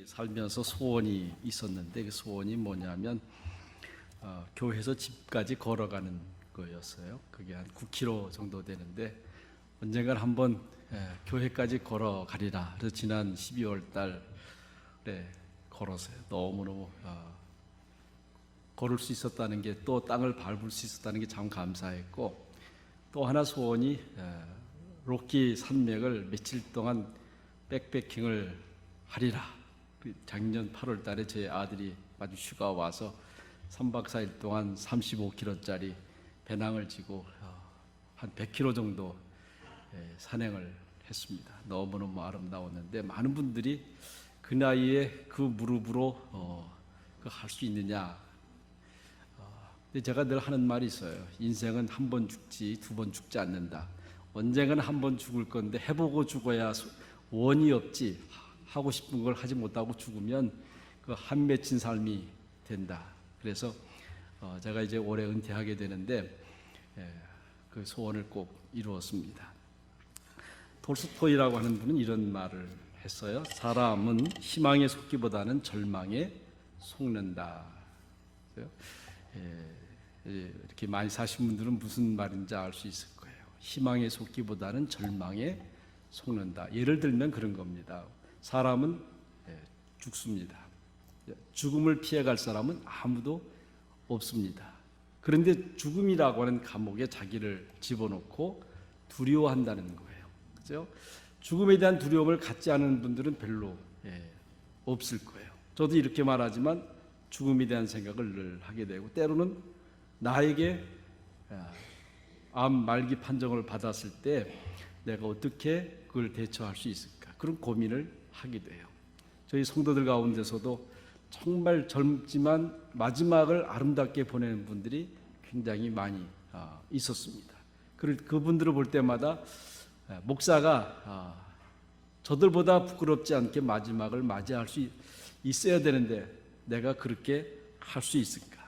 살면서 소원이 있었는데 그 소원이 뭐냐면 교회에서 집까지 걸어가는 거였어요. 그게 한 9km 정도 되는데 언젠간 한번 교회까지 걸어가리라. 그래서 지난 12월 달에 걸었어요. 너무너무 걸을 수 있었다는 게, 또 땅을 밟을 수 있었다는 게 참 감사했고, 또 하나 소원이 로키 산맥을 며칠 동안 백패킹을 하리라. 작년 8월 달에 제 아들이 아주 휴가 와서 3박 4일 동안 35km짜리 배낭을 지고 한 100km 정도 산행을 했습니다. 너무너무 아름다웠는데 많은 분들이 그 나이에 그 무릎으로 할 수 있느냐. 근데 제가 늘 하는 말이 있어요. 인생은 한 번 죽지 두 번 죽지 않는다. 언젠가는 한 번 죽을 건데 해보고 죽어야 원이 없지. 하고 싶은 걸 하지 못하고 죽으면 그 한 맺힌 삶이 된다. 그래서 제가 이제 올해 은퇴하게 되는데 그 소원을 꼭 이루었습니다. 톨스토이라고 하는 분은 이런 말을 했어요. 사람은 희망에 속기보다는 절망에 속는다. 이렇게 많이 사신 분들은 무슨 말인지 알 수 있을 거예요. 희망에 속기보다는 절망에 속는다. 예를 들면 그런 겁니다. 사람은 죽습니다. 죽음을 피해갈 사람은 아무도 없습니다. 그런데 죽음이라고 하는 감옥에 자기를 집어넣고 두려워한다는 거예요. 그렇죠? 죽음에 대한 두려움을 갖지 않은 분들은 별로 없을 거예요. 저도 이렇게 말하지만 죽음에 대한 생각을 늘 하게 되고, 때로는 나에게 암 말기 판정을 받았을 때 내가 어떻게 그걸 대처할 수 있을까, 그런 고민을 하게 돼요. 저희 성도들 가운데서도 정말 젊지만 마지막을 아름답게 보내는 분들이 굉장히 많이 있었습니다. 그분들을 볼 때마다 목사가 저들보다 부끄럽지 않게 마지막을 맞이할 수 있어야 되는데 내가 그렇게 할 수 있을까?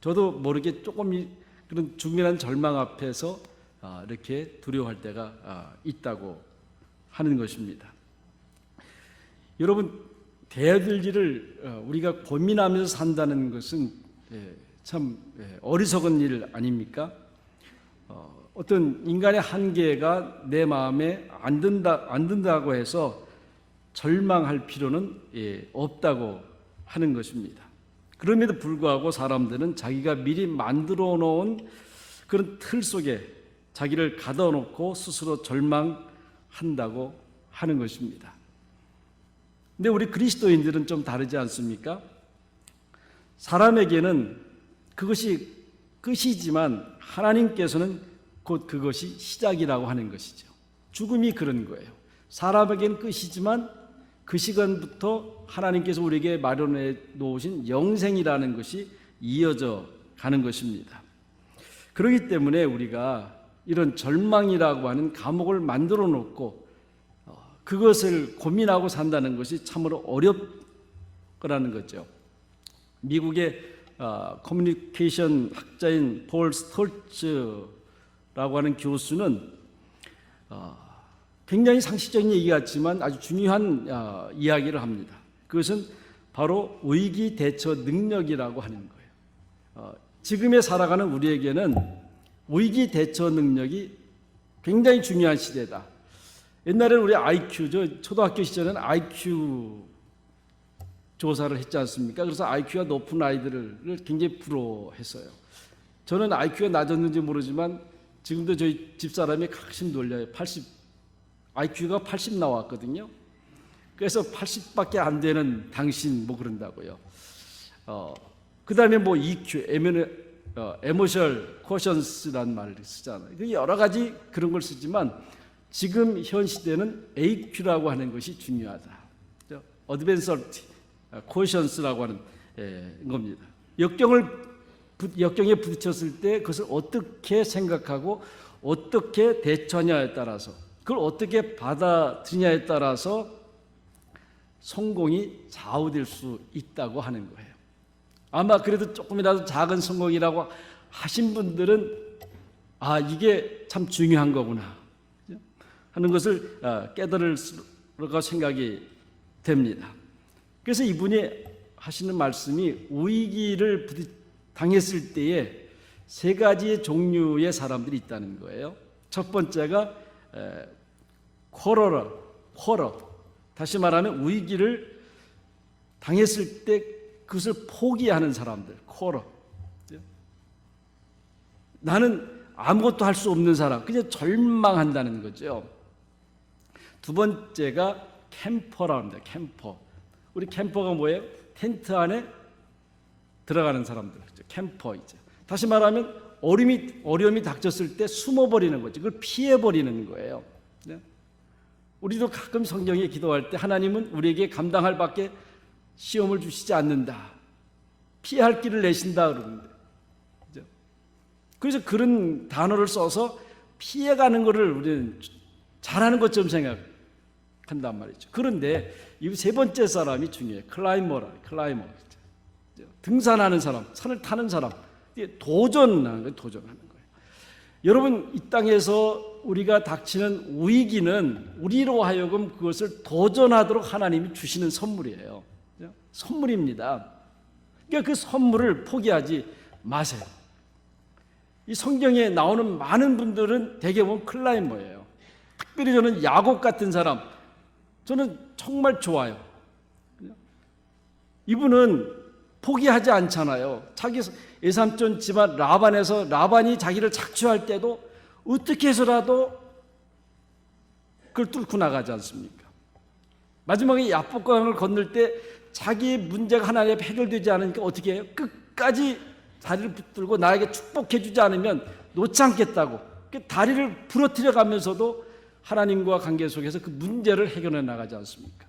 저도 모르게 조금 그런 죽음이라는 절망 앞에서 이렇게 두려워할 때가 있다고 하는 것입니다. 여러분, 대들기를 우리가 고민하면서 산다는 것은 참 어리석은 일 아닙니까? 어떤 인간의 한계가 내 마음에 안 든다고 해서 절망할 필요는 없다고 하는 것입니다. 그럼에도 불구하고 사람들은 자기가 미리 만들어 놓은 그런 틀 속에 자기를 가둬놓고 스스로 절망한다고 하는 것입니다. 근데 우리 그리스도인들은 좀 다르지 않습니까? 사람에게는 그것이 끝이지만 하나님께서는 곧 그것이 시작이라고 하는 것이죠. 죽음이 그런 거예요. 사람에게는 끝이지만 그 시간부터 하나님께서 우리에게 마련해 놓으신 영생이라는 것이 이어져 가는 것입니다. 그렇기 때문에 우리가 이런 절망이라고 하는 감옥을 만들어 놓고 그것을 고민하고 산다는 것이 참으로 어렵거라는 거죠. 미국의 커뮤니케이션 학자인 폴 스톨츠라고 하는 교수는 굉장히 상식적인 얘기 같지만 아주 중요한 이야기를 합니다. 그것은 바로 위기 대처 능력이라고 하는 거예요. 지금에 살아가는 우리에게는 위기 대처 능력이 굉장히 중요한 시대다. 옛날에는 우리 IQ, 초등학교 시절에는 IQ 조사를 했지 않습니까? 그래서 IQ가 높은 아이들을 굉장히 부러워했어요. 저는 IQ가 낮았는지 모르지만 지금도 저희 집사람이 가끔 놀려요. IQ가 80 나왔거든요. 그래서 80밖에 안 되는 당신 뭐 그런다고요. 그 다음에 뭐 EQ, Emotional Quotients라는 말을 쓰잖아요. 여러 가지 그런 걸 쓰지만 지금 현 시대는 AQ라고 하는 것이 중요하다. Advanced Quotients라고 하는 겁니다. 역경에 부딪혔을 때 그것을 어떻게 생각하고 어떻게 대처하냐에 따라서, 그걸 어떻게 받아들이냐에 따라서 성공이 좌우될 수 있다고 하는 거예요. 아마 그래도 조금이라도 작은 성공이라고 하신 분들은 이게 참 중요한 거구나 하는 것을 깨달을 생각이 됩니다. 그래서 이분이 하시는 말씀이 위기를 당했을 때에 세 가지의 종류의 사람들이 있다는 거예요. 첫 번째가 쿼러. 다시 말하면 위기를 당했을 때 그것을 포기하는 사람들. 쿼러. 나는 아무것도 할 수 없는 사람, 그냥 절망한다는 거죠. 두 번째가 캠퍼라고 합니다. 캠퍼. 우리 캠퍼가 뭐예요? 텐트 안에 들어가는 사람들. 캠퍼이죠. 다시 말하면 어려움이 닥쳤을 때 숨어버리는 거죠. 그걸 피해버리는 거예요. 우리도 가끔 성경에 기도할 때 하나님은 우리에게 감당할 밖에 시험을 주시지 않는다. 피할 길을 내신다 그러는데. 그래서 그런 단어를 써서 피해가는 것을 우리는 잘하는 것처럼 생각한단 말이죠. 그런데 이 세 번째 사람이 중요해요. 클라이머. 등산하는 사람, 산을 타는 사람. 도전하는 거예요. 여러분, 이 땅에서 우리가 닥치는 위기는 우리로 하여금 그것을 도전하도록 하나님이 주시는 선물이에요. 선물입니다. 그러니까 그 선물을 포기하지 마세요. 이 성경에 나오는 많은 분들은 대개 보면 클라이머예요. 특별히 저는 야곱 같은 사람, 저는 정말 좋아요. 이분은 포기하지 않잖아요. 자기 외삼촌 집안 라반이 자기를 착취할 때도 어떻게 해서라도 그걸 뚫고 나가지 않습니까? 마지막에 야복강을 건널 때 자기의 문제가 하나님 앞에 해결되지 않으니까 어떻게 해요? 끝까지 다리를 붙들고 나에게 축복해 주지 않으면 놓지 않겠다고 다리를 부러뜨려 가면서도 하나님과 관계 속에서 그 문제를 해결해 나가지 않습니까?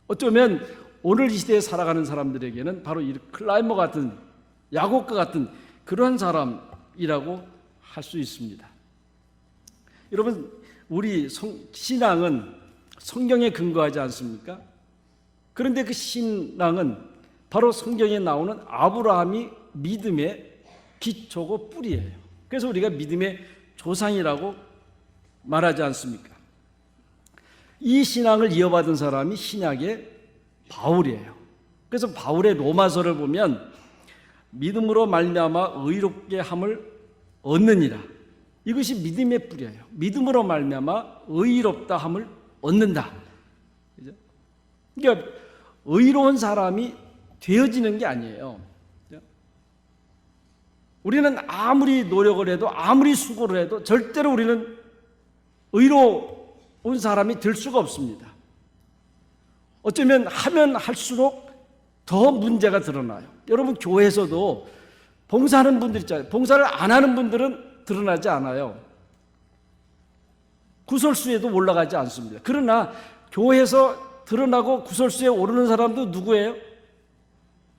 어쩌면 오늘 이 시대에 살아가는 사람들에게는 바로 이 클라이머 같은 야곱과 같은 그런 사람이라고 할 수 있습니다. 여러분, 우리 신앙은 성경에 근거하지 않습니까? 그런데 그 신앙은 바로 성경에 나오는 아브라함이 믿음의 기초고 뿌리예요. 그래서 우리가 믿음의 조상이라고 말하지 않습니까? 이 신앙을 이어받은 사람이 신약의 바울이에요. 그래서 바울의 로마서를 보면 믿음으로 말미암아 의롭게 함을 얻느니라. 이것이 믿음의 뿌리예요. 믿음으로 말미암아 의롭다 함을 얻는다. 그러니까 의로운 사람이 되어지는 게 아니에요. 우리는 아무리 노력을 해도 아무리 수고를 해도 절대로 우리는 의로운 사람이 될 수가 없습니다. 어쩌면 하면 할수록 더 문제가 드러나요. 여러분, 교회에서도 봉사하는 분들 있잖아요. 봉사를 안 하는 분들은 드러나지 않아요. 구설수에도 올라가지 않습니다. 그러나 교회에서 드러나고 구설수에 오르는 사람도 누구예요?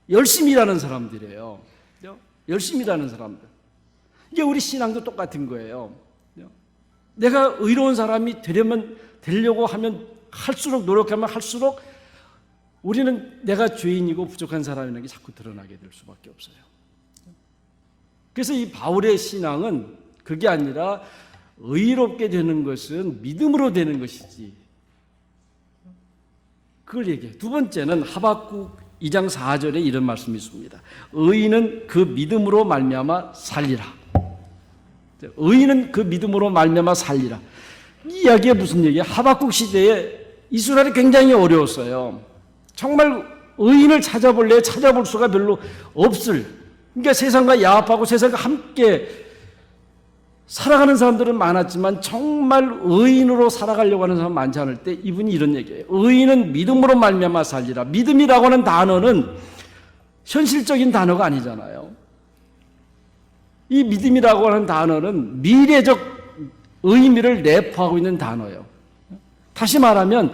열심히 일하는 사람들이에요. 열심히 일하는 사람들. 이게 우리 신앙도 똑같은 거예요. 내가 의로운 사람이 되려고 하면 할수록 노력하면 할수록 우리는 내가 죄인이고 부족한 사람이라는 게 자꾸 드러나게 될 수밖에 없어요. 그래서 이 바울의 신앙은 그게 아니라 의롭게 되는 것은 믿음으로 되는 것이지. 그걸 얘기해요. 두 번째는 하박국 2장 4절에 이런 말씀이 있습니다. 의인은 그 믿음으로 말미암아 살리라. 의인은 그 믿음으로 말미암아 살리라. 이 이야기가 무슨 얘기예요? 하박국 시대에 이스라엘이 굉장히 어려웠어요. 정말 의인을 찾아볼 수가 별로 없을. 그러니까 세상과 야합하고 세상과 함께 살아가는 사람들은 많았지만 정말 의인으로 살아가려고 하는 사람 많지 않을 때 이분이 이런 얘기예요. 의인은 믿음으로 말미암아 살리라. 믿음이라고 하는 단어는 현실적인 단어가 아니잖아요. 이 믿음이라고 하는 단어는 미래적 의미를 내포하고 있는 단어예요. 다시 말하면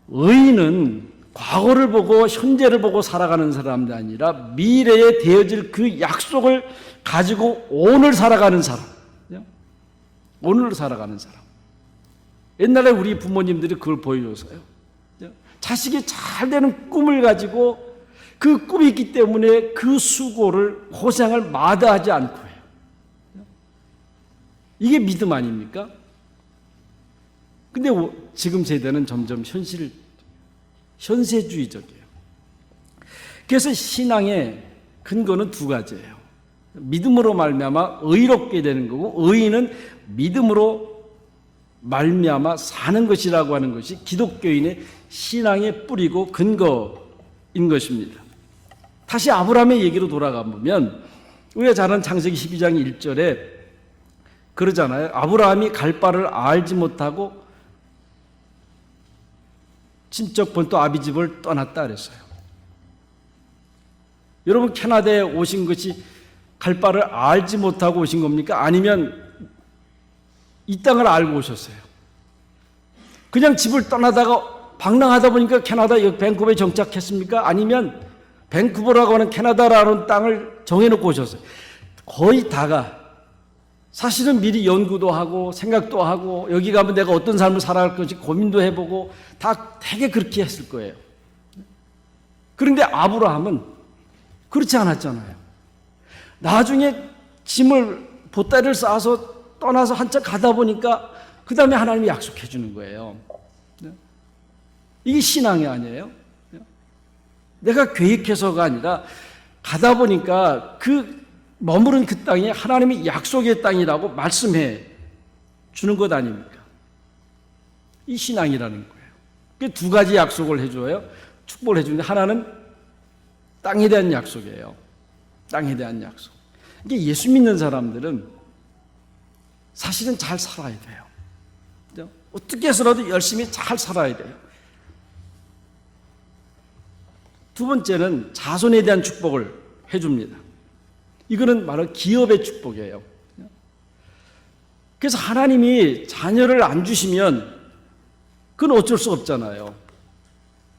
의인은 과거를 보고 현재를 보고 살아가는 사람이 아니라 미래에 되어질 그 약속을 가지고 오늘 살아가는 사람. 오늘 살아가는 사람. 옛날에 우리 부모님들이 그걸 보여줬어요. 자식이 잘 되는 꿈을 가지고 그 꿈이 있기 때문에 그 수고를 고생을 마다하지 않고 해요. 이게 믿음 아닙니까? 근데 지금 세대는 점점 현세주의적이에요. 그래서 신앙의 근거는 두 가지예요. 믿음으로 말미암아 의롭게 되는 거고, 의인은 믿음으로 말미암아 사는 것이라고 하는 것이 기독교인의 신앙의 뿌리고 근거인 것입니다. 다시 아브라함의 얘기로 돌아가 보면 우리가 잘 아는 창세기 12장 1절에 그러잖아요. 아브라함이 갈 바를 알지 못하고 친척 본토 아비 집을 떠났다 그랬어요. 여러분, 캐나다에 오신 것이 갈 바를 알지 못하고 오신 겁니까? 아니면 이 땅을 알고 오셨어요? 그냥 집을 떠나다가 방랑하다 보니까 캐나다 여기 밴쿠버에 정착했습니까? 아니면 밴쿠버라고 하는 캐나다라는 땅을 정해놓고 오셨어요? 거의 다가 사실은 미리 연구도 하고 생각도 하고 여기 가면 내가 어떤 삶을 살아갈 것인지 고민도 해보고 다 되게 그렇게 했을 거예요. 그런데 아브라함은 그렇지 않았잖아요. 나중에 짐을 보따리를 쌓아서 떠나서 한참 가다 보니까 그 다음에 하나님이 약속해 주는 거예요. 이게 신앙이 아니에요. 내가 계획해서가 아니라 가다 보니까 그 머무른 그 땅이 하나님이 약속의 땅이라고 말씀해 주는 것 아닙니까? 이 신앙이라는 거예요. 두 가지 약속을 해줘요. 축복을 해주는데 하나는 땅에 대한 약속이에요. 땅에 대한 약속. 이게 예수 믿는 사람들은 사실은 잘 살아야 돼요. 어떻게 해서라도 열심히 잘 살아야 돼요. 두 번째는 자손에 대한 축복을 해줍니다. 이거는 바로 기업의 축복이에요. 그래서 하나님이 자녀를 안 주시면 그건 어쩔 수 없잖아요.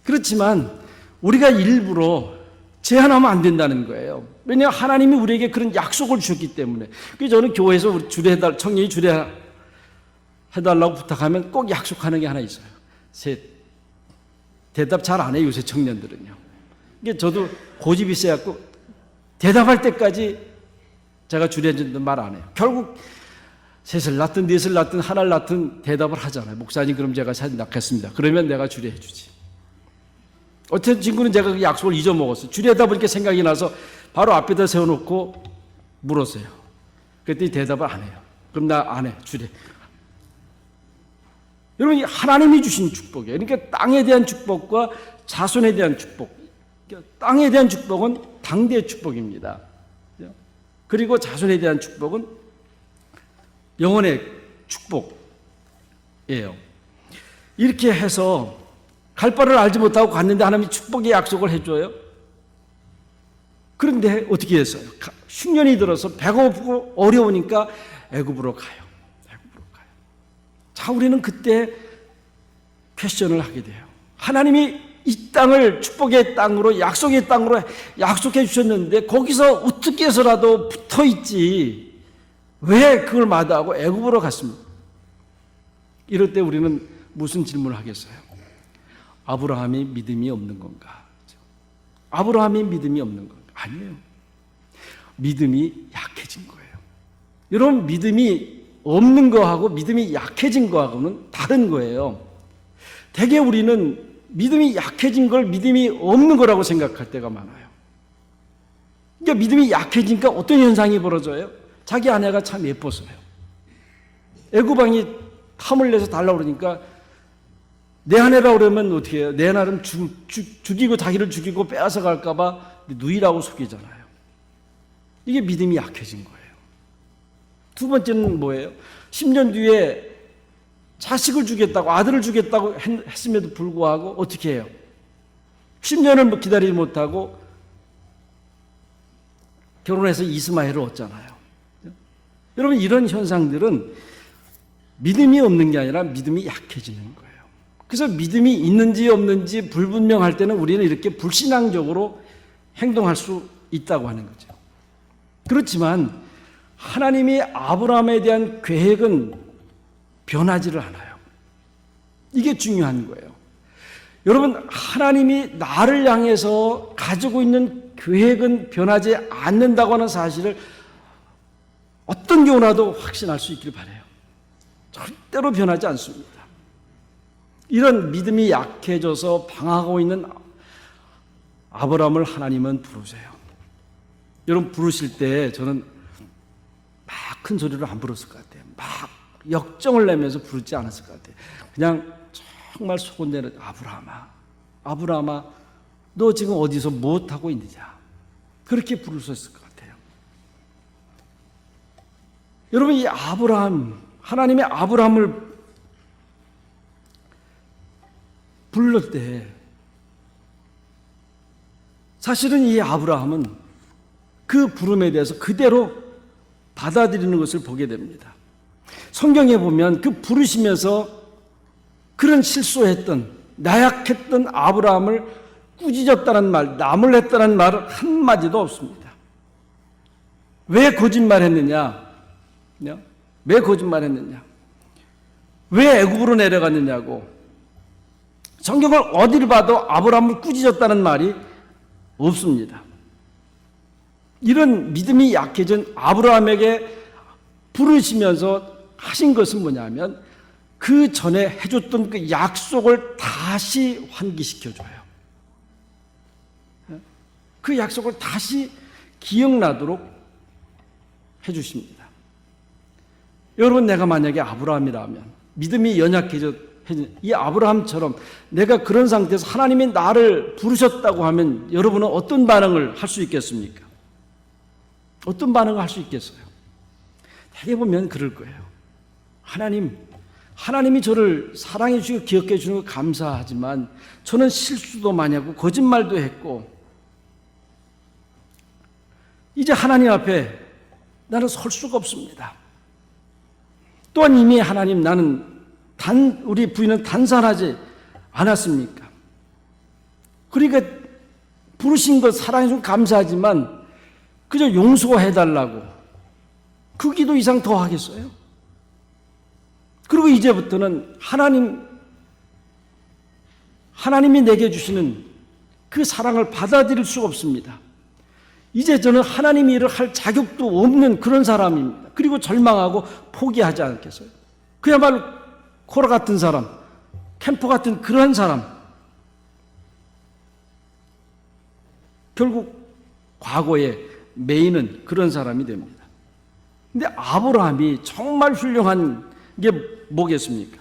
그렇지만 우리가 일부러 제한하면 안 된다는 거예요. 왜냐하면 하나님이 우리에게 그런 약속을 주셨기 때문에. 그래서 저는 교회에서 우리 청년이 주례해달라고 부탁하면 꼭 약속하는 게 하나 있어요. 대답 잘 안 해요, 요새 청년들은요. 이게 저도 고집이 세갖고 대답할 때까지 제가 주례해준다는 말 안 해요. 결국 셋을 낳든 넷을 낳든 하나를 낳든 대답을 하잖아요. 목사님, 그럼 제가 셋 낳겠습니다. 그러면 내가 주례해주지. 어떤 친구는 제가 그 약속을 잊어먹었어요. 주례하다 보니까 생각이 나서 바로 앞에다 세워놓고 물었어요. 그랬더니 대답을 안 해요. 그럼 나 안 해, 주례. 여러분, 하나님이 주신 축복이에요. 그러니까 땅에 대한 축복과 자손에 대한 축복. 땅에 대한 축복은 당대의 축복입니다. 그리고 자손에 대한 축복은 영혼의 축복이에요. 이렇게 해서 갈 바를 알지 못하고 갔는데 하나님이 축복의 약속을 해줘요. 그런데 어떻게 했어요? 흉년이 들어서 배가 고프고 어려우니까 애굽으로 가요. 자, 우리는 그때 퀘스천을 하게 돼요. 하나님이 이 땅을 축복의 땅으로, 약속의 땅으로 약속해 주셨는데 거기서 어떻게 해서라도 붙어 있지 왜 그걸 마다하고 애굽으로 갔습니까? 이럴 때 우리는 무슨 질문을 하겠어요? 아브라함이 믿음이 없는 건가? 아브라함이 믿음이 없는 건가? 아니에요. 믿음이 약해진 거예요. 여러분, 믿음이 없는 거하고 믿음이 약해진 거하고는 다른 거예요. 대개 우리는 믿음이 약해진 걸 믿음이 없는 거라고 생각할 때가 많아요. 그러니까 믿음이 약해지니까 어떤 현상이 벌어져요? 자기 아내가 참 예뻤어요. 애굽왕이 탐을 내서 달라고 그러니까 내 아내라고 그러면 어떻게 해요? 내 아내는 죽이고 자기를 죽이고 빼앗아 갈까 봐 누이라고 속이잖아요. 이게 믿음이 약해진 거예요. 두 번째는 뭐예요? 10년 뒤에 자식을 주겠다고, 아들을 주겠다고 했음에도 불구하고 어떻게 해요? 10년을 기다리지 못하고 결혼해서 이스마엘을 얻잖아요. 여러분, 이런 현상들은 믿음이 없는 게 아니라 믿음이 약해지는 거예요. 그래서 믿음이 있는지 없는지 불분명할 때는 우리는 이렇게 불신앙적으로 행동할 수 있다고 하는 거죠. 그렇지만 하나님이 아브라함에 대한 계획은 변하지를 않아요. 이게 중요한 거예요. 여러분, 하나님이 나를 향해서 가지고 있는 계획은 변하지 않는다고 하는 사실을 어떤 경우라도 확신할 수 있길 바라요. 절대로 변하지 않습니다. 이런 믿음이 약해져서 방황하고 있는 아브라함을 하나님은 부르세요. 여러분 부르실 때 저는 막 큰 소리로 안 불렀을 것 같아요. 막 역정을 내면서 부르지 않았을 것 같아요. 그냥 정말 속은 내는 아브라함아, 아브라함아, 너 지금 어디서 무엇하고 있느냐, 그렇게 부르셨을 것 같아요. 여러분 이 아브라함, 하나님의 아브라함을 부를 때 사실은 이 아브라함은 그 부름에 대해서 그대로 받아들이는 것을 보게 됩니다. 성경에 보면 그 부르시면서 그런 실수했던, 나약했던 아브라함을 꾸짖었다는 말, 나무랬다는 말 한마디도 없습니다. 왜 거짓말했느냐? 왜 거짓말했느냐? 왜 애굽으로 내려갔느냐고. 성경을 어디를 봐도 아브라함을 꾸짖었다는 말이 없습니다. 이런 믿음이 약해진 아브라함에게 부르시면서 하신 것은 뭐냐면 그 전에 해줬던 그 약속을 다시 환기시켜줘요. 그 약속을 다시 기억나도록 해주십니다. 여러분 내가 만약에 아브라함이라면 믿음이 연약해져 이 아브라함처럼 내가 그런 상태에서 하나님이 나를 부르셨다고 하면 여러분은 어떤 반응을 할 수 있겠습니까? 어떤 반응을 할 수 있겠어요? 대개 보면 그럴 거예요. 하나님이 저를 사랑해 주시고 기억해 주는 거 감사하지만 저는 실수도 많이 하고 거짓말도 했고 이제 하나님 앞에 나는 설 수가 없습니다. 또한 이미 하나님 나는 우리 부인은 단산하지 않았습니까? 그러니까 부르신 것 사랑해 주시고 감사하지만 그저 용서해달라고 그 기도 이상 더 하겠어요? 그리고 이제부터는 하나님이 내게 주시는 그 사랑을 받아들일 수가 없습니다. 이제 저는 하나님이 일을 할 자격도 없는 그런 사람입니다. 그리고 절망하고 포기하지 않겠어요? 그야말로 코라 같은 사람, 캠퍼 같은 그런 사람, 결국 과거에 매이는 그런 사람이 됩니다. 근데 아브라함이 정말 훌륭한 게 뭐겠습니까?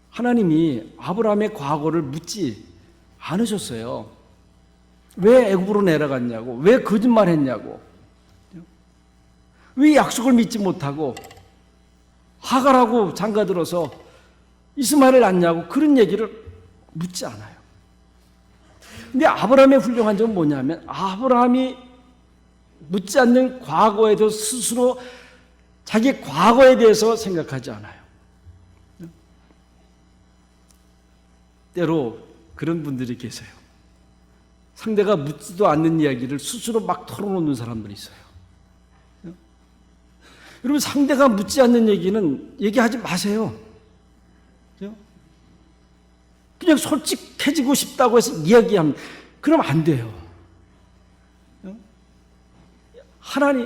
하나님이 아브라함의 과거를 묻지 않으셨어요. 왜 애굽으로 내려갔냐고, 왜 거짓말했냐고, 왜 약속을 믿지 못하고 하갈하고 장가들어서 이스마엘을 낳냐고 그런 얘기를 묻지 않아요. 근데 아브라함의 훌륭한 점은 뭐냐면 아브라함이 묻지 않는 과거에 대해서 스스로 자기 과거에 대해서 생각하지 않아요. 때로 그런 분들이 계세요. 상대가 묻지도 않는 이야기를 스스로 막 털어놓는 사람들이 있어요. 여러분 상대가 묻지 않는 얘기는 얘기하지 마세요. 그냥 솔직해지고 싶다고 해서 이야기하면 그럼 안 돼요.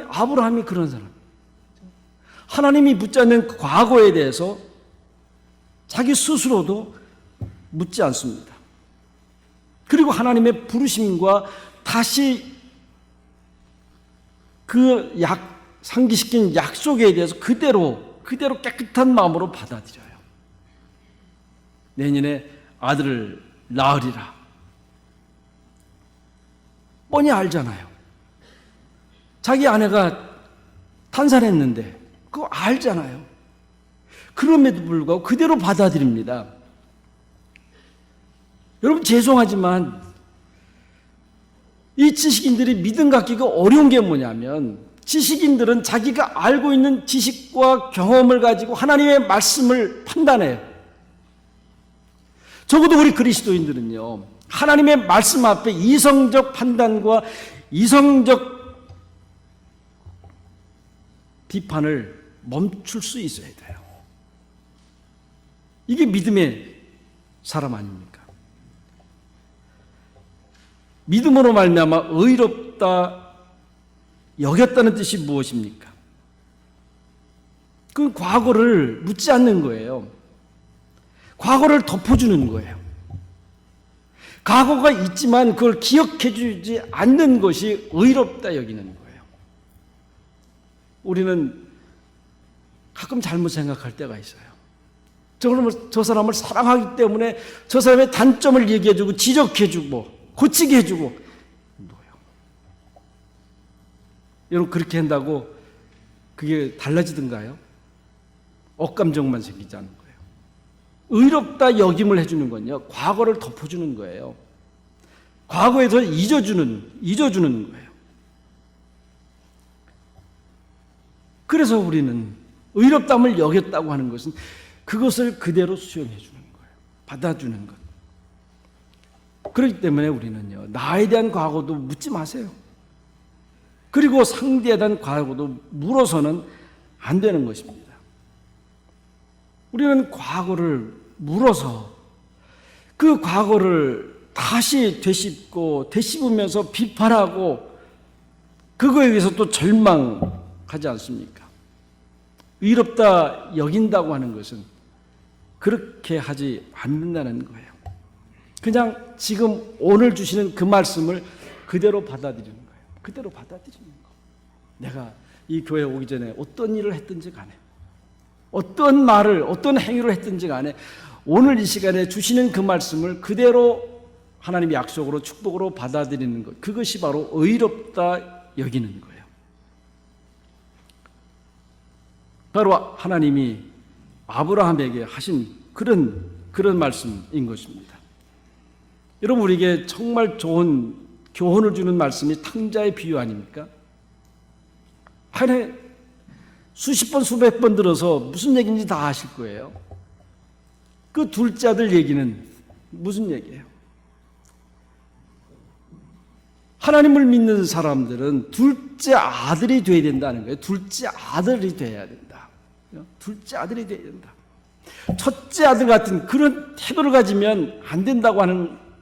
아브라함이 그런 사람. 하나님이 묻지 않는 과거에 대해서 자기 스스로도 묻지 않습니다. 그리고 하나님의 부르심과 다시 상기시킨 약속에 대해서 그대로 깨끗한 마음으로 받아들여요. 내년에 아들을 낳으리라. 뻔히 알잖아요. 자기 아내가 탄산했는데 그거 알잖아요. 그럼에도 불구하고 그대로 받아들입니다. 여러분 죄송하지만 이 지식인들이 믿음 갖기가 어려운 게 뭐냐면 지식인들은 자기가 알고 있는 지식과 경험을 가지고 하나님의 말씀을 판단해요. 적어도 우리 그리스도인들은요, 하나님의 말씀 앞에 이성적 판단과 이성적 비판을 멈출 수 있어야 돼요. 이게 믿음의 사람 아닙니까? 믿음으로 말미암아 의롭다 여겼다는 뜻이 무엇입니까? 그 과거를 묻지 않는 거예요. 과거를 덮어주는 거예요. 과거가 있지만 그걸 기억해 주지 않는 것이 의롭다 여기는 거예요. 우리는 가끔 잘못 생각할 때가 있어요. 저 사람을 사랑하기 때문에 저 사람의 단점을 얘기해 주고 지적해 주고 고치게 해 주고. 여러분, 그렇게 한다고 그게 달라지던가요? 억감정만 생기지 않는 거예요. 의롭다 여김을 해주는 건요, 과거를 덮어주는 거예요. 과거에서 잊어주는 거예요. 그래서 우리는 의롭담을 여겼다고 하는 것은 그것을 그대로 수용해 주는 거예요. 받아주는 것. 그렇기 때문에 우리는요, 나에 대한 과거도 묻지 마세요. 그리고 상대에 대한 과거도 물어서는 안 되는 것입니다. 우리는 과거를 물어서 그 과거를 다시 되씹으면서 비판하고 그거에 의해서 또 절망하지 않습니까? 의롭다 여긴다고 하는 것은 그렇게 하지 않는다는 거예요. 그냥 지금 오늘 주시는 그 말씀을 그대로 받아들이는 거예요. 그대로 받아들이는 거. 내가 이 교회에 오기 전에 어떤 일을 했든지 간에, 어떤 말을, 어떤 행위를 했든지 간에 오늘 이 시간에 주시는 그 말씀을 그대로 하나님의 약속으로 축복으로 받아들이는 것, 그것이 바로 의롭다 여기는 거예요. 바로 하나님이 아브라함에게 하신 그런 말씀인 것입니다. 여러분, 우리에게 정말 좋은 교훈을 주는 말씀이 탕자의 비유 아닙니까? 하나님 수십 번 수백 번 들어서 무슨 얘기인지 다 아실 거예요. 그 둘째 아들 얘기는 무슨 얘기예요? 하나님을 믿는 사람들은 둘째 아들이 돼야 된다는 거예요. 둘째 아들이 돼야 된다. 둘째 아들이 돼야 된다. 첫째 아들 같은 그런 태도를 가지면 안 된다고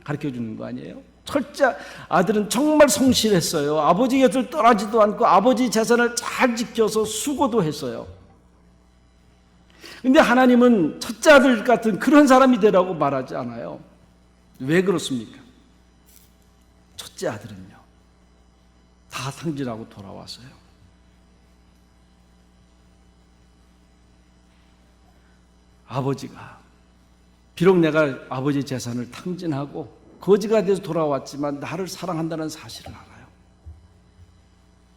가르쳐 주는 거 아니에요? 첫째 아들은 정말 성실했어요. 아버지 곁을 떠나지도 않고 아버지 재산을 잘 지켜서 수고도 했어요. 그런데 하나님은 첫째 아들 같은 그런 사람이 되라고 말하지 않아요. 왜 그렇습니까? 첫째 아들은요, 다 탕진하고 돌아왔어요. 아버지가 비록 내가 아버지 재산을 탕진하고 거지가 돼서 돌아왔지만 나를 사랑한다는 사실을 알아요.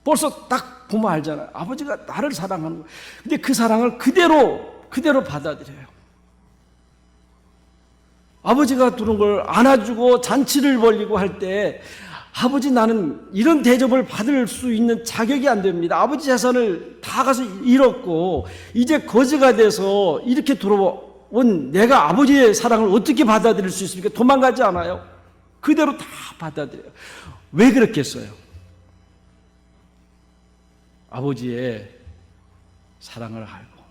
벌써 딱 보면 알잖아요. 아버지가 나를 사랑하는 거예요. 근데 그 사랑을 그대로 받아들여요. 아버지가 두는 걸 안아주고 잔치를 벌리고 할 때 아버지, 나는 이런 대접을 받을 수 있는 자격이 안 됩니다. 아버지 재산을 다 가서 잃었고 이제 거지가 돼서 이렇게 돌아온 내가 아버지의 사랑을 어떻게 받아들일 수 있습니까? 도망가지 않아요. 그대로 다 받아들여요. 왜 그렇겠어요? 아버지의 사랑을 알고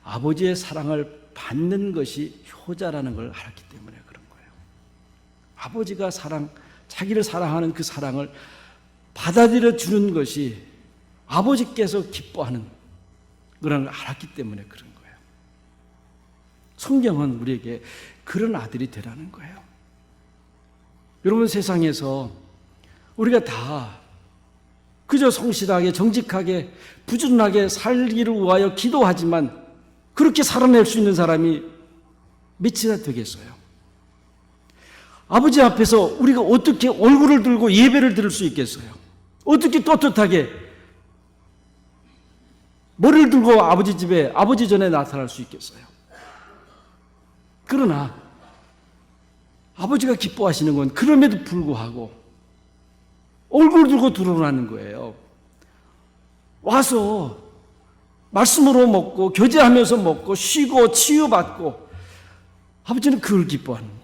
아버지의 사랑을 받는 것이 효자라는 걸 알았기 때문에 그런 거예요. 아버지가 자기를 사랑하는 그 사랑을 받아들여 주는 것이 아버지께서 기뻐하는 그런 걸 알았기 때문에 그런 거예요. 성경은 우리에게 그런 아들이 되라는 거예요. 여러분, 세상에서 우리가 다 그저 성실하게 정직하게 부지런하게 살기를 위하여 기도하지만 그렇게 살아낼 수 있는 사람이 몇이나 되겠어요? 아버지 앞에서 우리가 어떻게 얼굴을 들고 예배를 드릴 수 있겠어요? 어떻게 떳떳하게 머리를 들고 아버지 집에 아버지 전에 나타날 수 있겠어요? 그러나 아버지가 기뻐하시는 건 그럼에도 불구하고 얼굴 들고 들어오라는 거예요. 와서 말씀으로 먹고 교제하면서 먹고 쉬고 치유받고 아버지는 그걸 기뻐하는 거예요.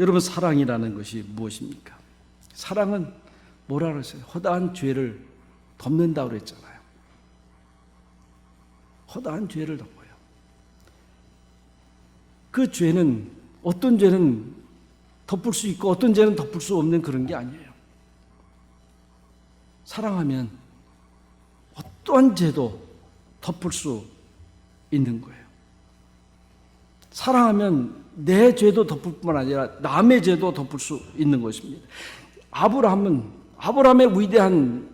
여러분, 사랑이라는 것이 무엇입니까? 사랑은 뭐라 그랬어요? 허다한 죄를 덮는다고 그랬잖아요. 허다한 죄를 덮어요. 그 죄는 어떤 죄는 덮을 수 있고 어떤 죄는 덮을 수 없는 그런 게 아니에요. 사랑하면 어떠한 죄도 덮을 수 있는 거예요. 사랑하면 내 죄도 덮을 뿐만 아니라 남의 죄도 덮을 수 있는 것입니다. 아브라함의 위대한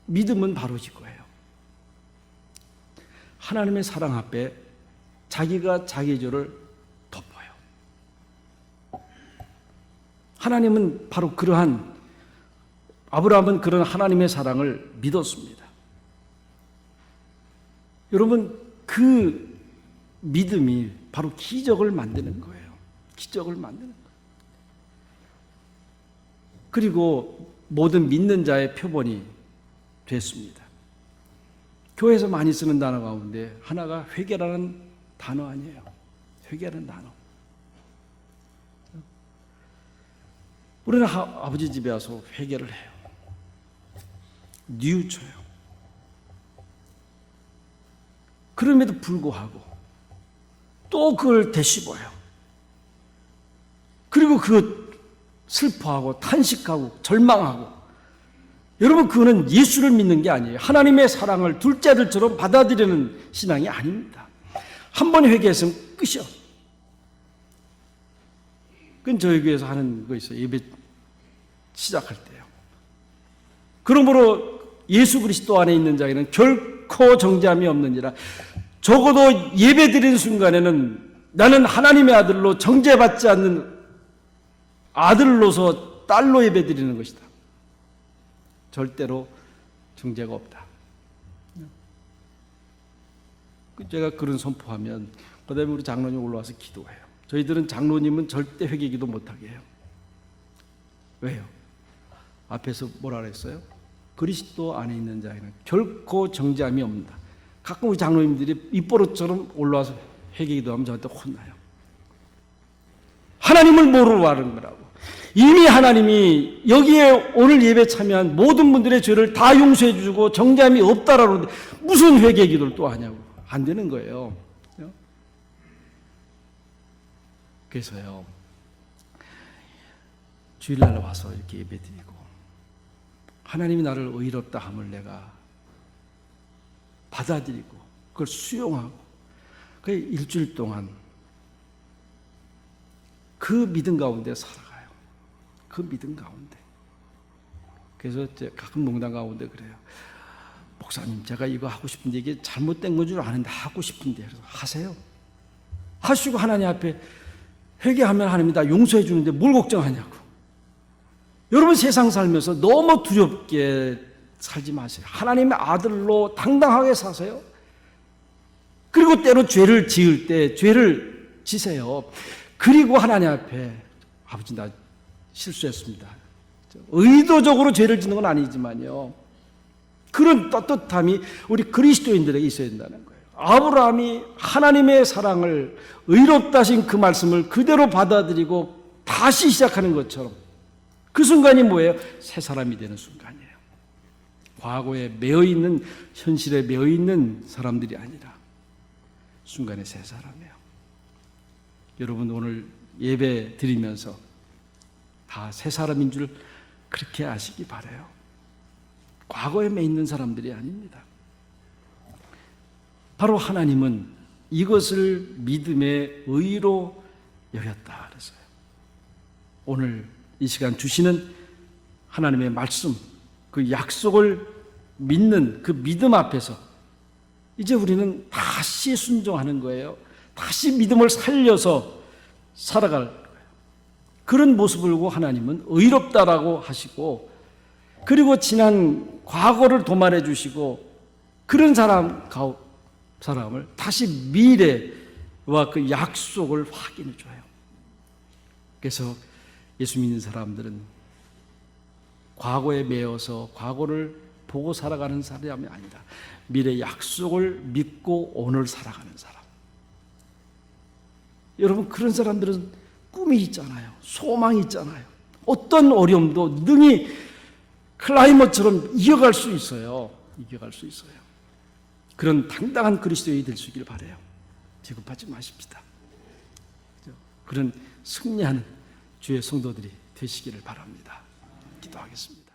믿음은 바로 이거예요. 하나님의 사랑 앞에 자기가 자기의 죄를 덮어요. 하나님은 바로 아브라함은 그런 하나님의 사랑을 믿었습니다. 여러분, 그 믿음이 바로 기적을 만드는 거예요. 기적을 만드는 거예요. 그리고 모든 믿는 자의 표본이 됐습니다. 교회에서 많이 쓰는 단어 가운데 하나가 회개라는 단어 아니에요. 회개라는 단어. 우리는 아버지 집에 와서 회개를 해요. 뉘우쳐요. 그럼에도 불구하고 또 그걸 되씹어요. 그리고 슬퍼하고 탄식하고 절망하고. 여러분, 그거는 예수를 믿는 게 아니에요. 하나님의 사랑을 둘째 아들처럼 받아들이는 신앙이 아닙니다. 한 번 회개했으면 끝이요. 그건 저희 교회에서 하는 거 있어요. 예배 시작할 때요. 그러므로 예수 그리스도 안에 있는 자에는 결코 정죄함이 없느니라. 적어도 예배 드리는 순간에는 나는 하나님의 아들로 정죄받지 않는 아들로서 딸로 예배 드리는 것이다. 절대로 정죄가 없다. 제가 그런 선포하면 그 다음에 우리 장로님 올라와서 기도해요. 저희들은 장로님은 절대 회개기도 못하게 해요. 왜요? 앞에서 뭐라 그랬어요? 그리스도 안에 있는 자에는 결코 정죄함이 없다. 가끔 우리 장로님들이 입버릇처럼 올라와서 회개기도 하면 저한테 혼나요. 하나님을 모르고 하는 거라고. 이미 하나님이 여기에 오늘 예배 참여한 모든 분들의 죄를 다 용서해 주고 정죄함이 없다라고 하는데 무슨 회개 기도를 또 하냐고. 안 되는 거예요. 그래서요, 주일날 와서 이렇게 예배 드리고 하나님이 나를 의롭다 함을 내가 받아들이고 그걸 수용하고 그 일주일 동안 그 믿음 가운데 살아가요. 그 믿음 가운데. 그래서 가끔 농담 가운데 그래요. 목사님, 제가 이거 하고 싶은데 이게 잘못된 건 줄 아는데 하고 싶은데. 그래서 하세요. 하시고 하나님 앞에 회개하면 하나님이 다 용서해 주는데 뭘 걱정하냐고. 여러분, 세상 살면서 너무 두렵게 살지 마세요. 하나님의 아들로 당당하게 사세요. 그리고 때로 죄를 지을 때 죄를 지세요. 그리고 하나님 앞에 아버지, 나 실수했습니다. 의도적으로 죄를 짓는 건 아니지만요, 그런 떳떳함이 우리 그리스도인들에게 있어야 된다는 거예요. 아브라함이 하나님의 사랑을, 의롭다 하신 그 말씀을 그대로 받아들이고 다시 시작하는 것처럼 그 순간이 뭐예요? 새 사람이 되는 순간이에요. 과거에 매어있는, 현실에 매어있는 사람들이 아니라 순간에 새 사람이에요. 여러분, 오늘 예배 드리면서 다 새 사람인 줄 그렇게 아시기 바라요. 과거에 매있는 사람들이 아닙니다. 바로 하나님은 이것을 믿음의 의로 여겼다 그랬어요. 오늘 이 시간 주시는 하나님의 말씀, 그 약속을 믿는 그 믿음 앞에서 이제 우리는 다시 순종하는 거예요. 다시 믿음을 살려서 살아갈 거예요. 그런 모습을 보고 하나님은 의롭다라고 하시고, 그리고 지난 과거를 도말해 주시고, 그런 사람을 다시 미래와 그 약속을 확인해 줘요. 그래서 예수 믿는 사람들은 과거에 매여서 과거를 보고 살아가는 사람이 아니라 미래 약속을 믿고 오늘 살아가는 사람. 여러분, 그런 사람들은 꿈이 있잖아요. 소망이 있잖아요. 어떤 어려움도 능히 클라이머처럼 이겨갈 수 있어요. 이겨갈 수 있어요. 그런 당당한 그리스도인이 될 수 있기를 바라요. 비겁하지 마십시다. 그런 승리하는 주의 성도들이 되시기를 바랍니다. 기도하겠습니다.